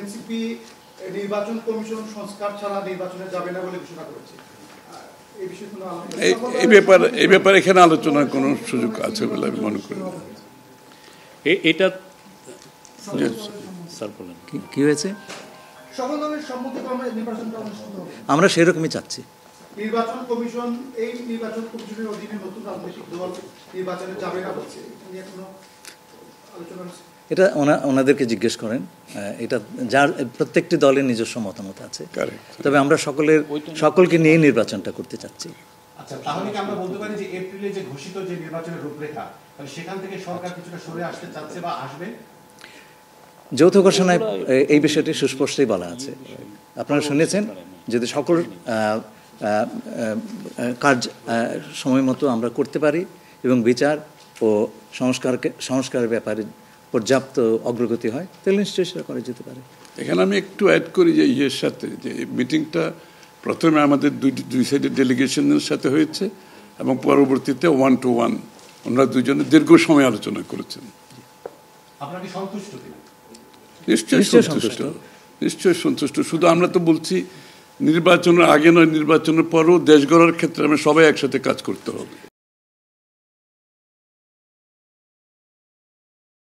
NCP নির্বাচন commission সংস্কার ছাড়া নির্বাচনে যাবে না বলে ঘোষণা করেছে। এই ব্যাপারে এখানে আলোচনার কোনো সুযোগ আছে বলে আমি মনে করি না। এটা স্যার বলেন কি হয়েছে? সকল দলের সম্মতিক্রমে নির্বাচনটা অনুষ্ঠিত হবে। আমরা সেরকমই চাচ্ছি। নির্বাচন কমিশন এই নির্বাচন কমিশনের অধীনে নতুন রাজনৈতিক দল নির্বাচনে যাবে না বলছে, নিয়ে কোনো আলোচনা হচ্ছে? এটা ওনাদেরকে জিজ্ঞেস করেন। এটা যার প্রত্যেকটি দলের নিজস্ব মতামত আছে, তবে আমরা সকলকে নিয়ে নির্বাচনটা করতে চাচ্ছি। আচ্ছা, তাহলে কি আমরা বলতে পারি যে এপ্রিলে যে ঘোষিত যে নির্বাচনের রূপরেখা, তাহলে সেখান থেকে সরকার কিছুটা সরে আসতে চাচ্ছে বা আসবে? যৌথ ঘোষণায় এই বিষয়টি সুস্পষ্টই বলা আছে। আপনারা শুনেছেন, যদি সকল কাজ সময় মতো আমরা করতে পারি এবং বিচার ও সংস্কারের ব্যাপারে পর্যাপ্ত অগ্রগতি হয়, তাহলে নিশ্চয়ই সেটা করা যেতে পারে। এখানে আমি একটু অ্যাড করি যে ইয়ের সাথে, যে মিটিংটা প্রথমে আমাদের দুই সাইডের ডেলিগেশনের সাথে হয়েছে এবং পরবর্তীতে 1 to 1 ওনারা দুজনে দীর্ঘ সময় আলোচনা করেছেন। আপনারা কি সন্তুষ্ট কিনা? নিশ্চয়ই সন্তুষ্ট। শুধু আমরা তো বলছি নির্বাচনের আগে নয়, নির্বাচনের পরও দেশ গড়ার ক্ষেত্রে আমরা সবাই একসাথে কাজ করতে হবে।